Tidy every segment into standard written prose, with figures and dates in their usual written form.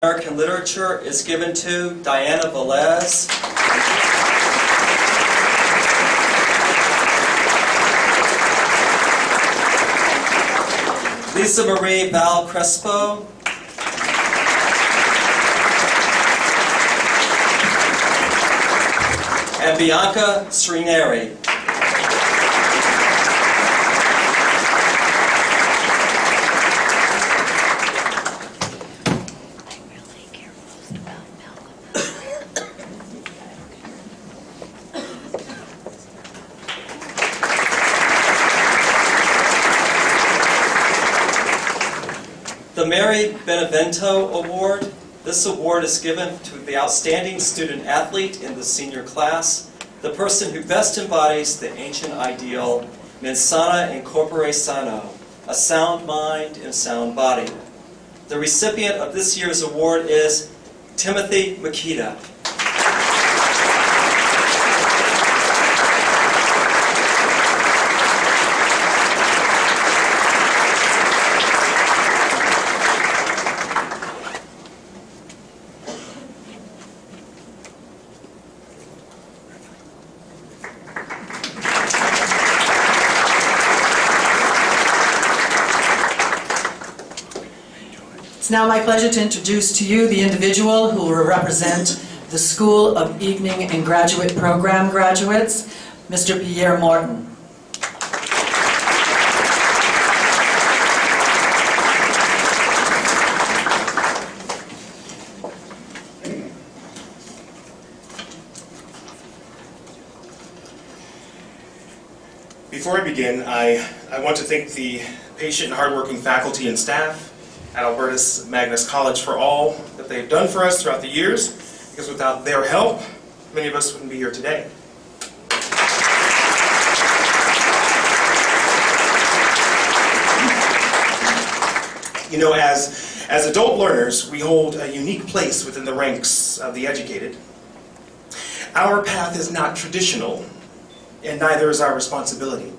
American Literature is given to Diana Velez. Lisa Marie Val Crespo. And Bianca Srineri. The Mary Benevento Award. This award is given to the outstanding student athlete in the senior class, the person who best embodies the ancient ideal, mens sana in corpore sano, a sound mind and sound body. The recipient of this year's award is Timothy Makita. It's now my pleasure to introduce to you the individual who will represent the School of Evening and Graduate Program graduates, Mr. Pierre Morton. Before I begin, I want to thank the patient and hardworking faculty and staff at Albertus Magnus College for all that they've done for us throughout the years, because without their help, many of us wouldn't be here today. You know, as adult learners, we hold a unique place within the ranks of the educated. Our path is not traditional, and neither is our responsibility.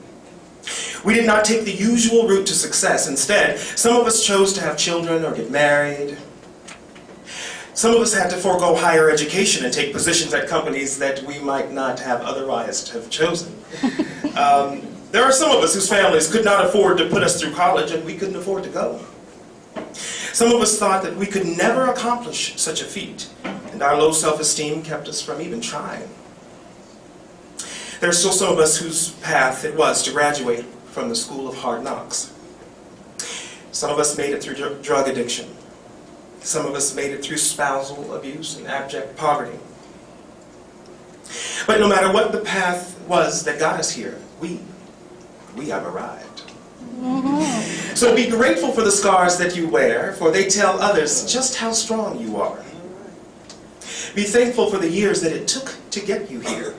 We did not take the usual route to success. Instead, some of us chose to have children or get married. Some of us had to forego higher education and take positions at companies that we might not have otherwise have chosen. There are some of us whose families could not afford to put us through college, and we couldn't afford to go. Some of us thought that we could never accomplish such a feat, and our low self-esteem kept us from even trying. There are still some of us whose path it was to graduate from the School of Hard Knocks. Some of us made it through drug addiction. Some of us made it through spousal abuse and abject poverty. But no matter what the path was that got us here, we have arrived. So be grateful for the scars that you wear, for they tell others just how strong you are. Be thankful for the years that it took to get you here.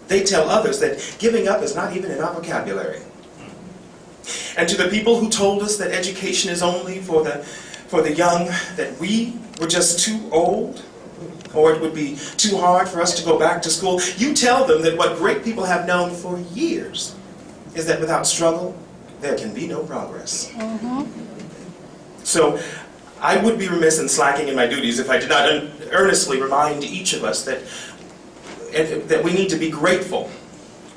They tell others that giving up is not even in our vocabulary. And to the people who told us that education is only for the young, that we were just too old, or it would be too hard for us to go back to school, you tell them that what great people have known for years is that without struggle, there can be no progress. So I would be remiss in slacking in my duties if I did not earnestly remind each of us that we need to be grateful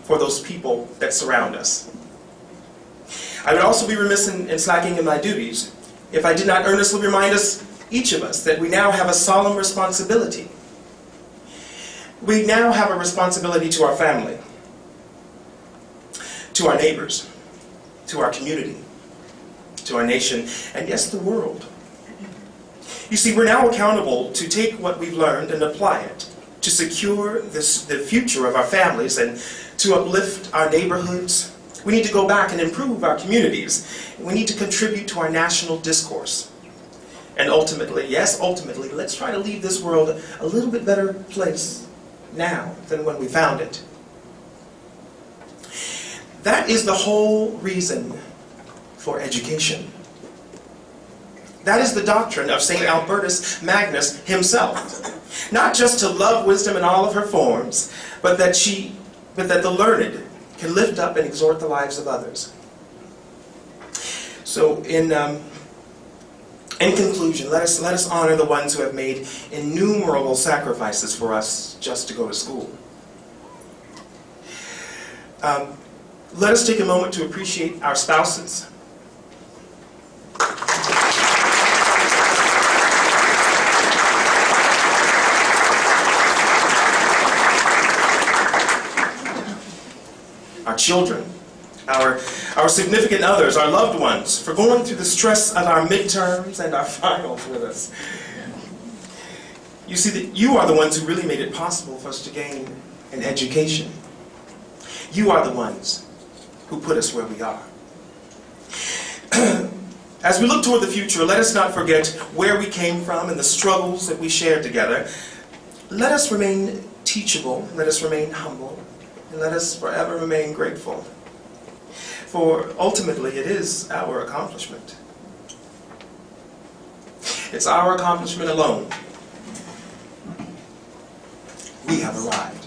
for those people that surround us. I would also be remiss in slacking in my duties if I did not earnestly remind us, each of us, that we now have a solemn responsibility. We now have a responsibility to our family, to our neighbors, to our community, to our nation, and yes, the world. You see, we're now accountable to take what we've learned and apply it to secure the future of our families and to uplift our neighborhoods. We need to go back and improve our communities. We need to contribute to our national discourse. And ultimately, yes, ultimately, let's try to leave this world a little bit better place now than when we found it. That is the whole reason for education. That is the doctrine of St. Albertus Magnus himself. Not just to love wisdom in all of her forms, but that the learned can lift up and exhort the lives of others. So in In conclusion, let us honor the ones who have made innumerable sacrifices for us just to go to school. Let us take a moment to appreciate our spouses. Our children, our significant others, our loved ones, for going through the stress of our midterms and our finals with us. You see, that you are the ones who really made it possible for us to gain an education. You are the ones who put us where we are. As we look toward the future, let us not forget where we came from and the struggles that we shared together. Let us remain teachable, let us remain humble, and let us forever remain grateful. For ultimately, it is our accomplishment. It's our accomplishment alone. We have arrived.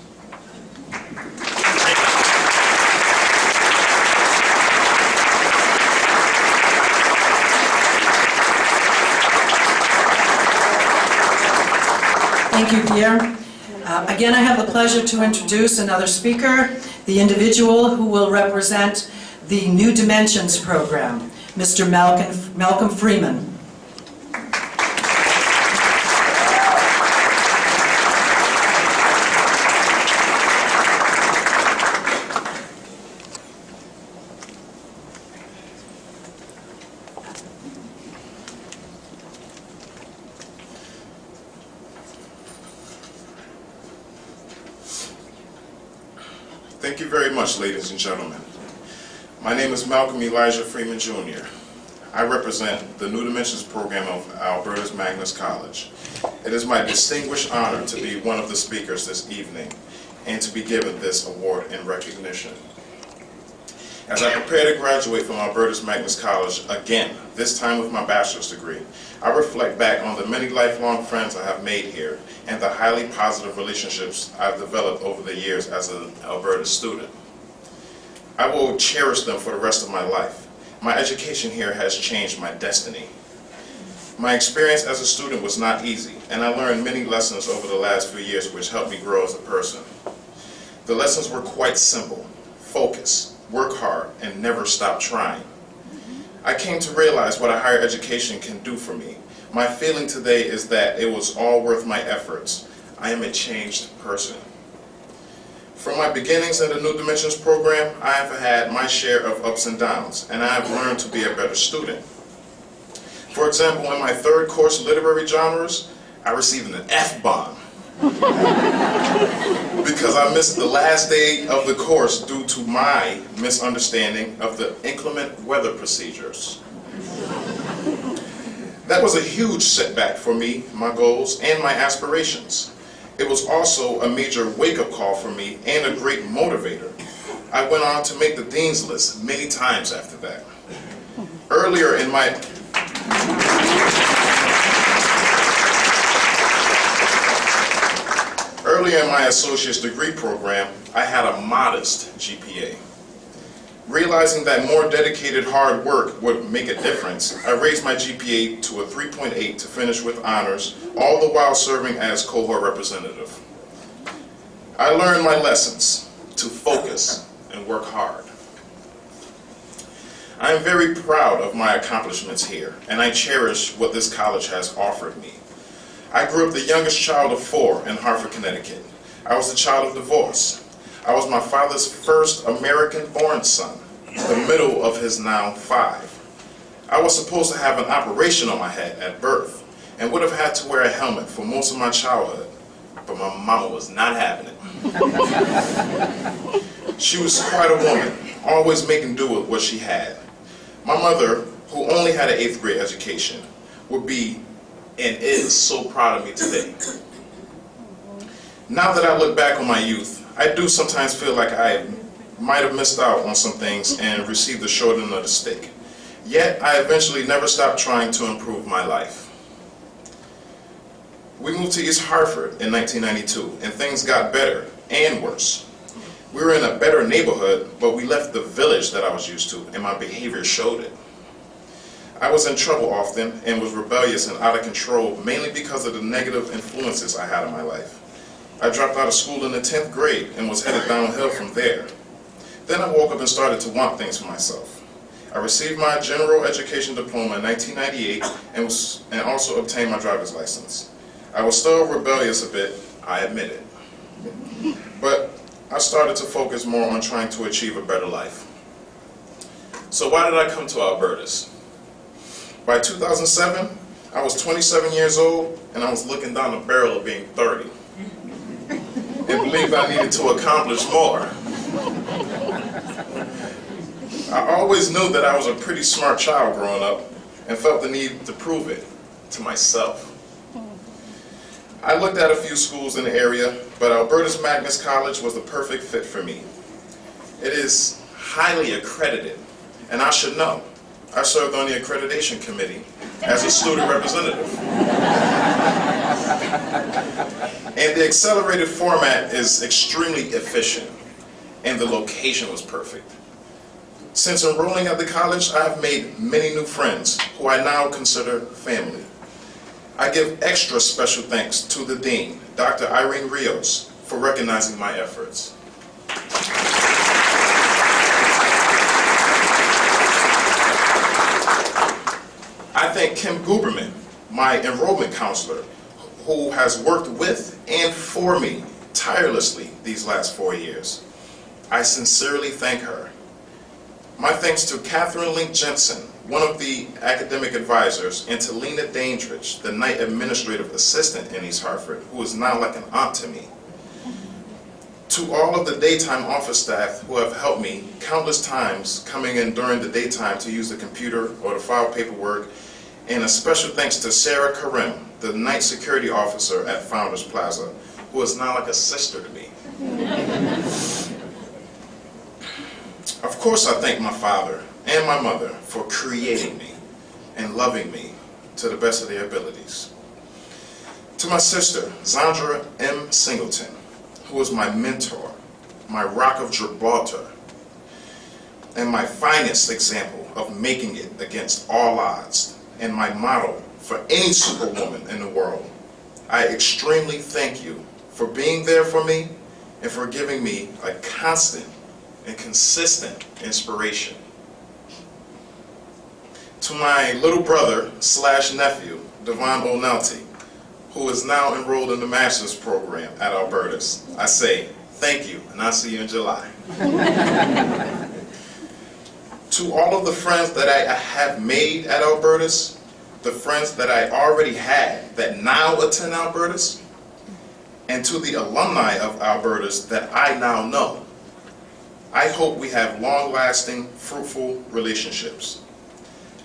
Thank you, Pierre. Again, I have the pleasure to introduce another speaker, the individual who will represent the New Dimensions program, Mr. Malcolm Freeman. Thank you very much, ladies and gentlemen. My name is Malcolm Elijah Freeman Jr. I represent the New Dimensions program of Alberta's Magnus College. It is my distinguished honor to be one of the speakers this evening and to be given this award in recognition. As I prepare to graduate from Alberta's Magnus College again, this time with my bachelor's degree, I reflect back on the many lifelong friends I have made here and the highly positive relationships I've developed over the years as an Alberta student. I will cherish them for the rest of my life. My education here has changed my destiny. My experience as a student was not easy, and I learned many lessons over the last few years which helped me grow as a person. The lessons were quite simple: focus, work hard, and never stop trying. I came to realize what a higher education can do for me. My feeling today is that it was all worth my efforts. I am a changed person. From my beginnings in the New Dimensions program, I have had my share of ups and downs, and I have learned to be a better student. For example, in my third course, literary genres, I received an F-bomb because I missed the last day of the course due to my misunderstanding of the inclement weather procedures. That was a huge setback for me, my goals, and my aspirations. It was also a major wake-up call for me and a great motivator. I went on to make the Dean's List many times after that. Earlier in my associate's degree program, I had a modest GPA. Realizing that more dedicated hard work would make a difference, I raised my GPA to a 3.8 to finish with honors, all the while serving as cohort representative. I learned my lessons: to focus and work hard. I am very proud of my accomplishments here, and I cherish what this college has offered me. I grew up the youngest child of 4 in Hartford, Connecticut. I was the child of divorce. I was my father's first American-born son, the middle of his now 5. I was supposed to have an operation on my head at birth and would have had to wear a helmet for most of my childhood, but my mama was not having it. She was quite a woman, always making do with what she had. My mother, who only had an 8th grade education, would be and is so proud of me today. Now that I look back on my youth, I do sometimes feel like I might have missed out on some things and received the short end of the stick. Yet, I eventually never stopped trying to improve my life. We moved to East Hartford in 1992, and things got better and worse. We were in a better neighborhood, but we left the village that I was used to, and my behavior showed it. I was in trouble often and was rebellious and out of control, mainly because of the negative influences I had in my life. I dropped out of school in the 10th grade and was headed downhill from there. Then I woke up and started to want things for myself. I received my general education diploma in 1998 and also obtained my driver's license. I was still rebellious a bit, I admit it. But I started to focus more on trying to achieve a better life. So why did I come to Albertus? By 2007, I was 27 years old and I was looking down the barrel of being 30. And believed I needed to accomplish more. I always knew that I was a pretty smart child growing up and felt the need to prove it to myself. I looked at a few schools in the area, but Albertus Magnus College was the perfect fit for me. It is highly accredited, and I should know. I served on the accreditation committee as a student representative. And the accelerated format is extremely efficient, and the location was perfect. Since enrolling at the college, I have made many new friends who I now consider family. I give extra special thanks to the Dean, Dr. Irene Rios, for recognizing my efforts. I thank Kim Guberman, my enrollment counselor, who has worked with and for me tirelessly these last 4 years. I sincerely thank her. My thanks to Catherine Link Jensen, one of the academic advisors, and to Lena Dandridge, the night administrative assistant in East Hartford, who is now like an aunt to me. To all of the daytime office staff who have helped me countless times coming in during the daytime to use the computer or to file paperwork, and a special thanks to Sarah Karim, the night security officer at Founders Plaza, who is now like a sister to me. Of course, I thank my father and my mother for creating me and loving me to the best of their abilities. To my sister, Zandra M. Singleton, who was my mentor, my rock of Gibraltar, and my finest example of making it against all odds, and my model for any superwoman in the world. I extremely thank you for being there for me and for giving me a constant and consistent inspiration. To my little brother / nephew, Devon O'Nalty, who is now enrolled in the master's program at Albertus, I say thank you, and I'll see you in July. To all of the friends that I have made at Albertus, the friends that I already had that now attend Albertus, and to the alumni of Albertus that I now know, I hope we have long-lasting, fruitful relationships.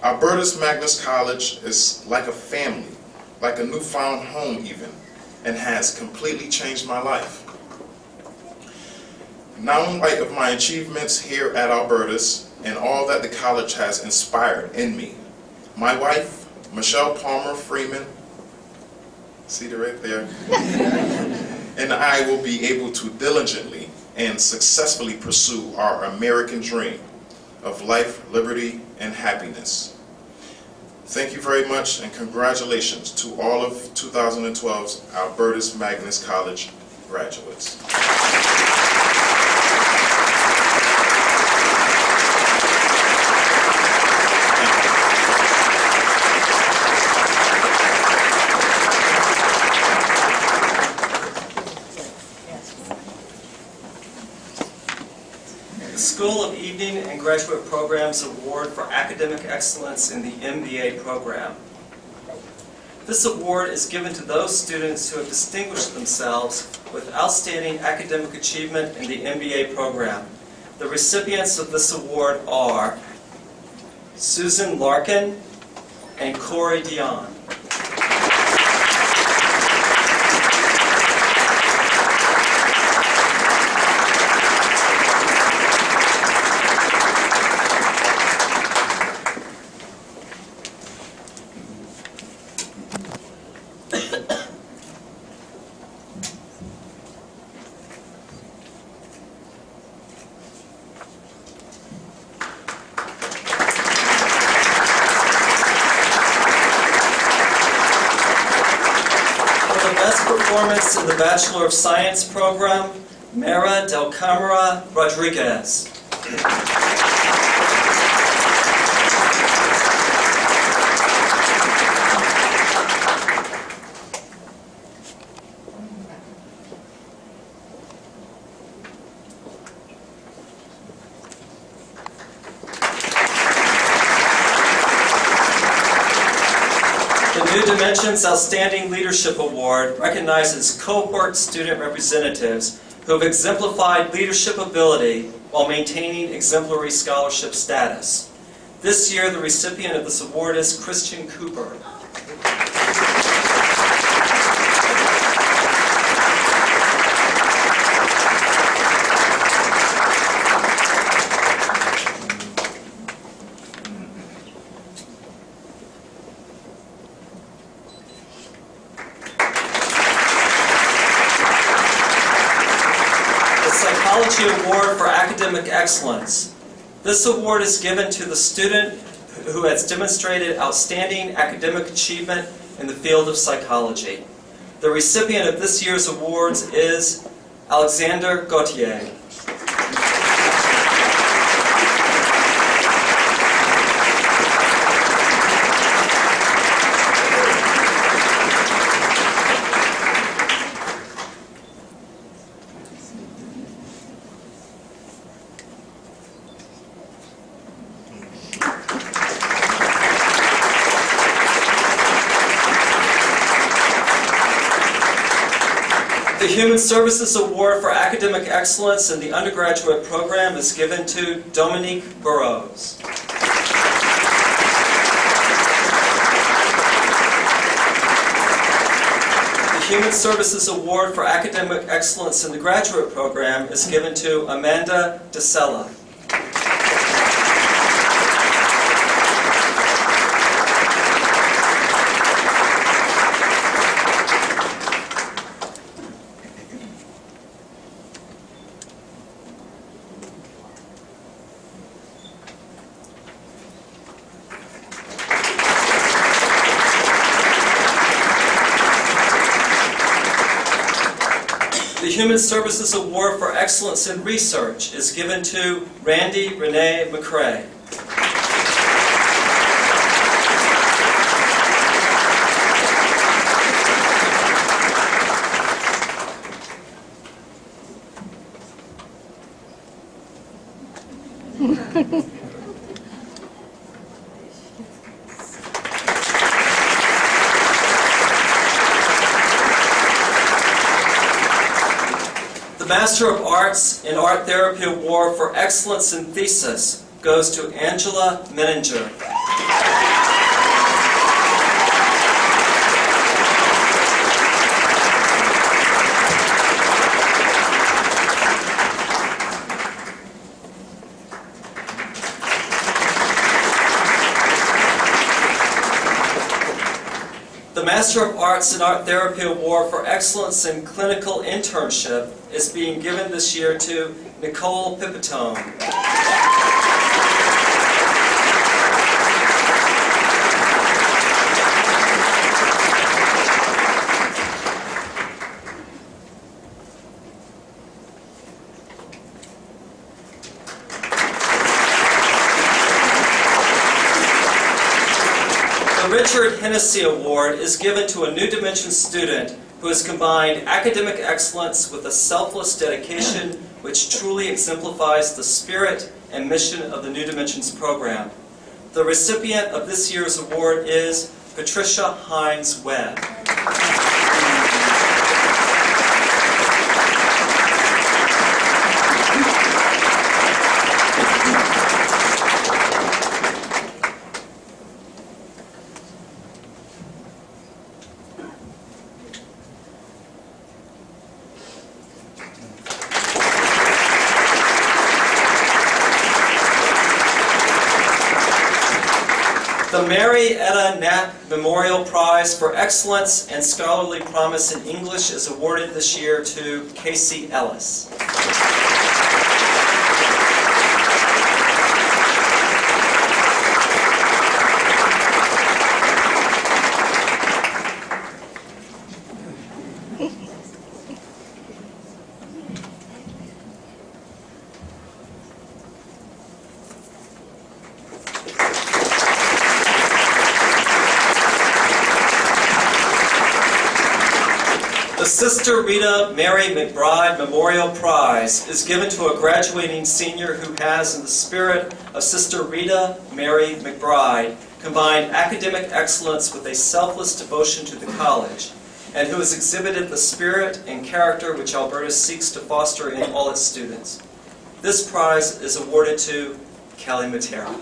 Albertus Magnus College is like a family, like a newfound home even, and has completely changed my life. Now, in light of my achievements here at Albertus and all that the college has inspired in me, my wife, Michelle Palmer Freeman, see her right there, and I will be able to diligently and successfully pursue our American dream of life, liberty, and happiness. Thank you very much, and congratulations to all of 2012's Albertus Magnus College graduates. School of Evening and Graduate Programs Award for Academic Excellence in the MBA program. This award is given to those students who have distinguished themselves with outstanding academic achievement in the MBA program. The recipients of this award are Susan Larkin and Corey Dion. best performance in the Bachelor of Science program, Mara Del Camara Rodriguez. The New Dimensions Outstanding Leadership Award recognizes cohort student representatives who have exemplified leadership ability while maintaining exemplary scholarship status. This year, the recipient of this award is Christian Cooper. Psychology Award for Academic Excellence. This award is given to the student who has demonstrated outstanding academic achievement in the field of psychology. The recipient of this year's awards is Alexander Gauthier. The Human Services Award for Academic Excellence in the undergraduate program is given to Dominique Burrows. The Human Services Award for Academic Excellence in the graduate program is given to Amanda DeSella. The Human Services Award for Excellence in Research is given to Randy Renee McCrae. The Master of Arts in Art Therapy Award for Excellence in Thesis goes to Angela Menninger. The Master of Arts in Art Therapy Award for Excellence in Clinical Internship is being given this year to Nicole Pipitone. The Richard Hennessy Award is given to a New Dimensions student who has combined academic excellence with a selfless dedication which truly exemplifies the spirit and mission of the New Dimensions program. The recipient of this year's award is Patricia Hines Webb. The Mary Etta Knapp Memorial Prize for Excellence and Scholarly Promise in English is awarded this year to Casey Ellis. The Sister Rita Mary McBride Memorial Prize is given to a graduating senior who has, in the spirit of Sister Rita Mary McBride, combined academic excellence with a selfless devotion to the college, and who has exhibited the spirit and character which Alberta seeks to foster in all its students. This prize is awarded to Kelly Matera.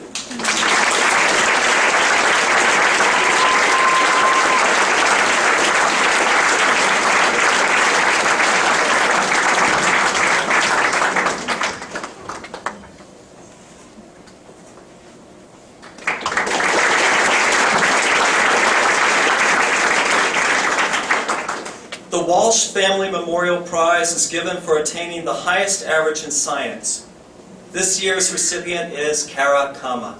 The Walsh Family Memorial Prize is given for attaining the highest average in science. This year's recipient is Kara Kama.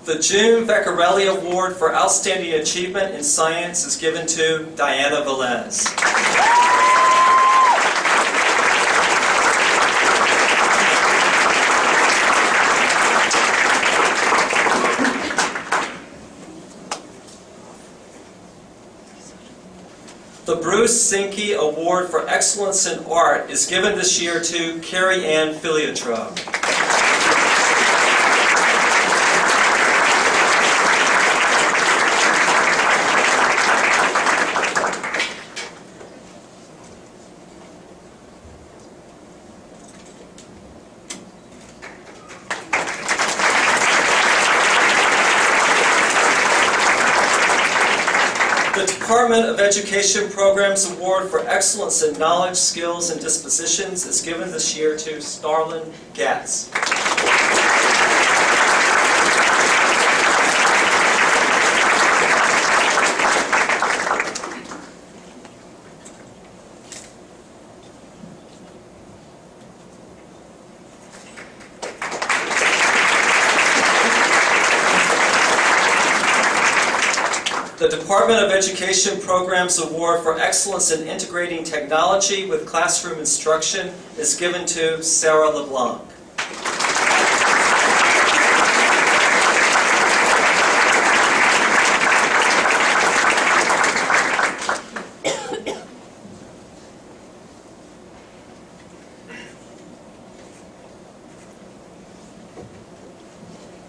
The June Vecchiarelli Award for Outstanding Achievement in Science is given to Diana Velez. The Bruce Sinke Award for Excellence in Art is given this year to Carrie Ann Filiatro. The Department of Education Programs Award for Excellence in Knowledge, Skills, and Dispositions is given this year to Starlin Gatz. The Department of Education Programs Award for Excellence in Integrating Technology with Classroom Instruction is given to Sarah LeBlanc.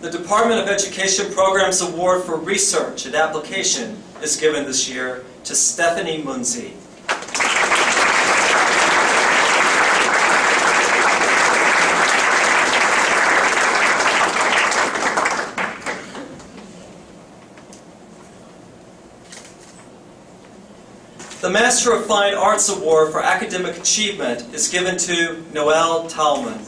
The Department of Education Programs Award for Research and Application is given this year to Stephanie Munzi. The Master of Fine Arts Award for Academic Achievement is given to Noelle Talman.